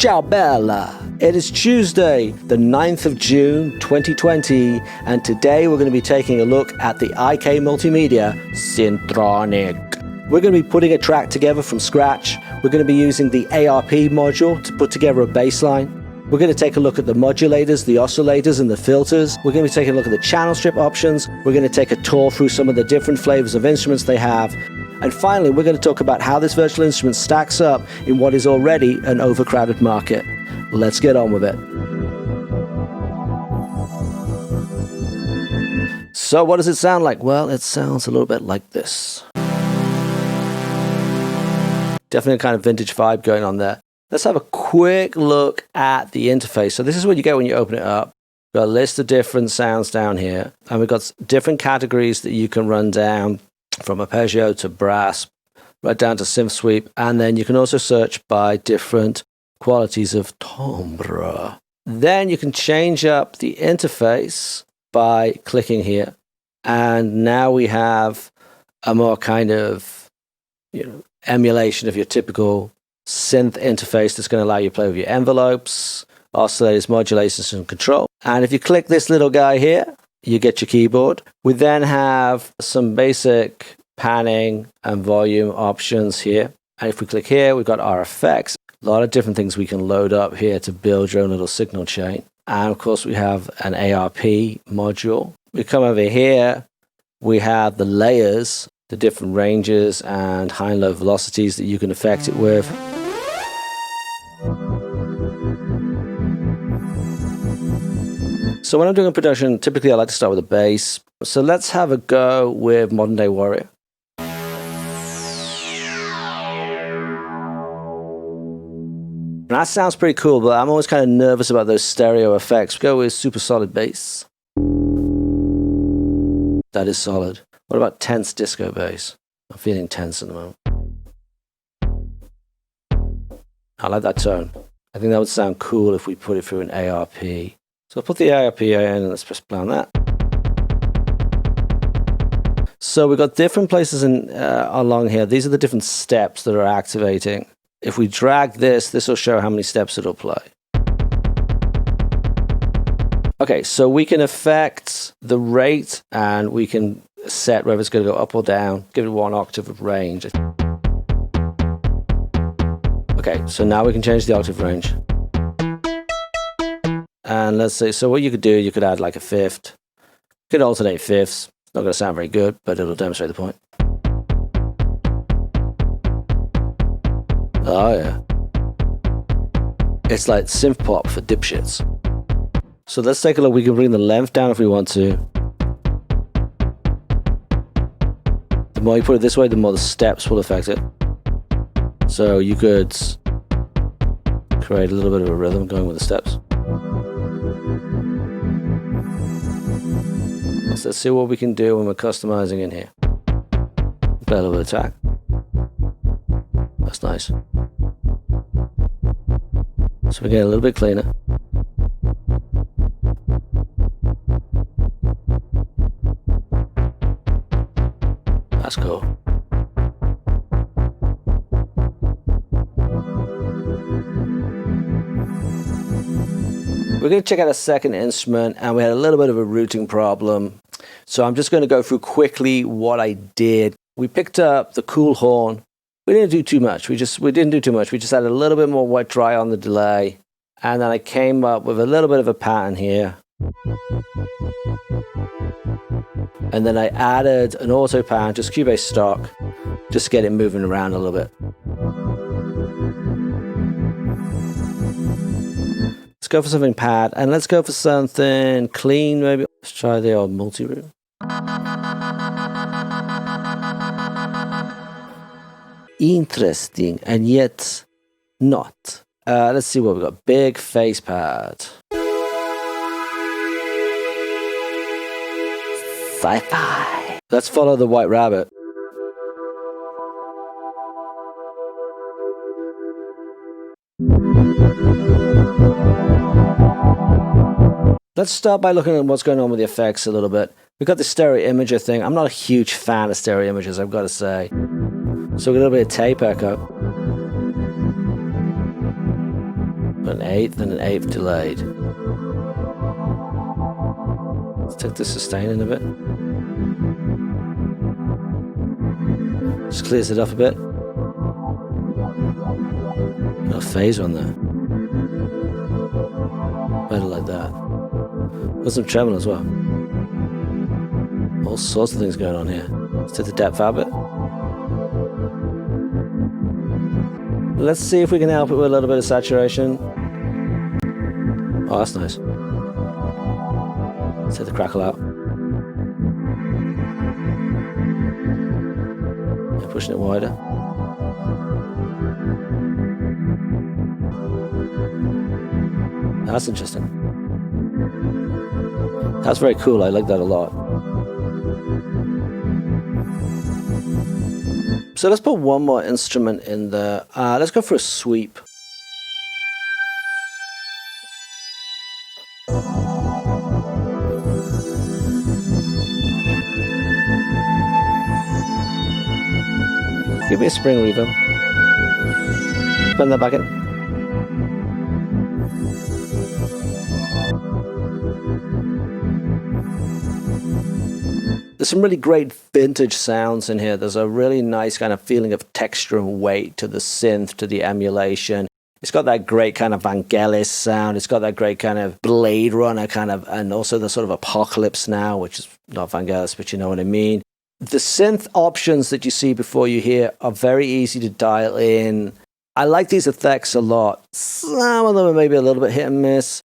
Ciao Bella! It is Tuesday, the 9th of June, 2020, and today we're going to be taking a look at the Multimedia Syntronik. We're going to be putting a track together from scratch. We're going to be using the ARP module to put together a bass line. We're going to take a look at the modulators, the oscillators, and the filters. We're going to be taking a look at the channel strip options. We're going to take a tour through some of the different flavors of instruments they have. And finally, we're going to talk about how this virtual instrument stacks up in what is already an overcrowded market. Let's get on with it. So what does it sound like? Well, it sounds a little bit like this. Definitely a kind of vintage vibe going on there. Let's have a quick look at the interface. So this is what you get when you open it up. We've got a list of different sounds down here. And we've got different categories that you can run down, from arpeggio to brass, right down to synth sweep. And then you can also search by different qualities of timbre. Then you can change up the interface by clicking here. And now we have a more kind of, emulation of your typical synth interface that's going to allow you to play with your envelopes, oscillators, modulators, and control. And if you click this little guy here, you get your keyboard. We then have some basic panning and volume options here. And if we click here, we've got our effects. A lot of different things we can load up here to build your own little signal chain. And of course, we have an ARP module. We come over here, we have the layers, the different ranges and high and low velocities that you can affect it with. So when I'm doing a production, typically I like to start with a bass. So let's have a go with Modern Day Warrior. That sounds pretty cool, but I'm always kind of nervous about those stereo effects. We go with super solid bass. That is solid. What about tense disco bass? I'm feeling tense at the moment. I like that tone. I think that would sound cool if we put it through an ARP. So I'll put the ARP in and let's press play on that. So we've got different places along here. These are the different steps that are activating. If we drag this, this will show how many steps it'll play. Okay, so we can affect the rate and we can set whether it's going to go up or down, give it 1 octave of range. Okay, so now we can change the octave range. And let's say, so what you could do, you could add like a fifth. You could alternate fifths. Not going to sound very good, but it'll demonstrate the point. Oh yeah. It's like synth pop for dipshits. So let's take a look. We can bring the length down if we want to. The more you put it this way, the more the steps will affect it. So you could create a little bit of a rhythm going with the steps. So let's see what we can do when we're customizing in here. Play a little bit of attack. That's nice. So we get a little bit cleaner. That's cool. We're going to check out a second instrument, and we had a little bit of a routing problem. So I'm just going to go through quickly what I did. We picked up the cool horn. We didn't do too much. We didn't do too much. We just added a little bit more wet dry on the delay. And then I came up with a little bit of a pattern here. And then I added an auto pan, just Cubase stock, just to get it moving around a little bit. Let's go for something pad, and let's go for something clean maybe. Let's try the old multi-room. Interesting, and yet not. Let's see what we've got. Big face pad. Sci-fi. Let's follow the white rabbit. Let's start by looking at what's going on with the effects a little bit. We've got the stereo imager thing. I'm not a huge fan of stereo images, I've got to say. So a little bit of tape echo. An eighth and an eighth delayed. Let's take the sustain in a bit. Just clears it up a bit. Got a phaser on there. Better like that. Got some tremolo as well. All sorts of things going on here. Let's take the depth out a bit. Let's see if we can help it with a little bit of saturation. Oh, that's nice. Let's take the crackle out. Yeah, pushing it wider. That's interesting. That's very cool. I like that a lot. So let's put one more instrument in there. Let's go for a sweep. Give me a spring reverb. Bend that back in. There's some really great vintage sounds in here. There's a really nice kind of feeling of texture and weight to the synth, to the emulation. It's got that great kind of Vangelis sound. It's got that great kind of Blade Runner kind of, and also the sort of Apocalypse Now, which is not Vangelis, but you know what I mean. The synth options that you see before you here are very easy to dial in. I like these effects a lot. Some of them are maybe a little bit hit and miss.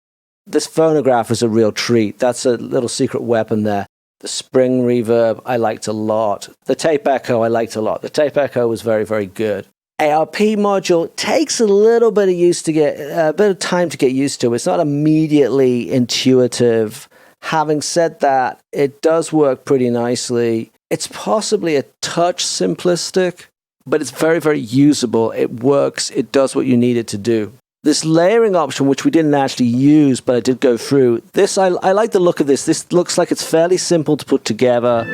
This phonograph is a real treat. That's a little secret weapon there. The spring reverb I liked a lot. The tape echo I liked a lot. The tape echo was very, very good. ARP module takes a little bit of time to get used to. It's not immediately intuitive. Having said that, it does work pretty nicely. It's possibly a touch simplistic, but it's very, very usable. It works. It does what you need it to do. This layering option, which we didn't actually use, but I did go through, this I like the look of this. This looks like it's fairly simple to put together.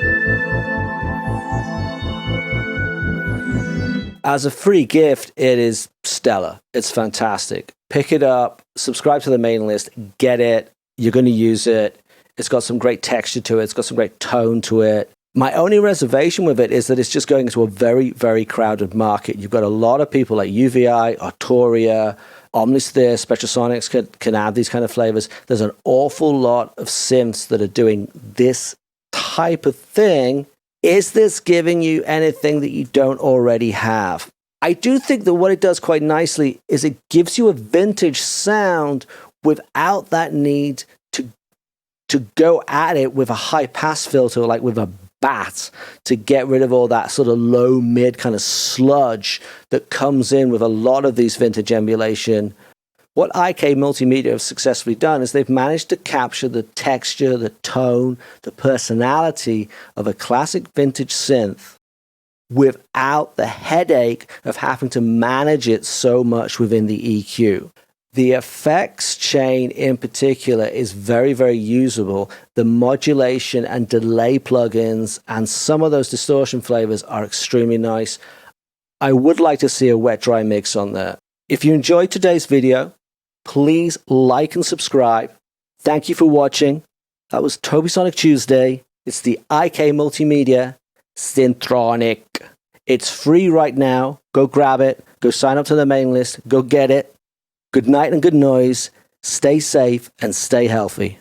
As a free gift, it is stellar. It's fantastic. Pick it up, subscribe to the mailing list, get it. You're going to use it. It's got some great texture to it. It's got some great tone to it. My only reservation with it is that it's just going into a very, very crowded market. You've got a lot of people like UVI, Arturia, Omnisphere, Spectrasonics can add these kind of flavors. There's an awful lot of synths that are doing this type of thing. Is this giving you anything that you don't already have? I do think that what it does quite nicely is it gives you a vintage sound without that need to go at it with a high pass filter, like with a bat, to get rid of all that sort of low mid kind of sludge that comes in with a lot of these vintage emulation. What IK Multimedia have successfully done is they've managed to capture the texture, the tone, the personality of a classic vintage synth without the headache of having to manage it so much within the EQ. The effects chain in particular is very, very usable. The modulation and delay plugins and some of those distortion flavors are extremely nice. I would like to see a wet-dry mix on there. If you enjoyed today's video, please like and subscribe. Thank you for watching. That was Tobisonic Tuesday. It's the IK Multimedia Syntronik. It's free right now. Go grab it. Go sign up to the mailing list. Go get it. Good night and good noise. Stay safe and stay healthy.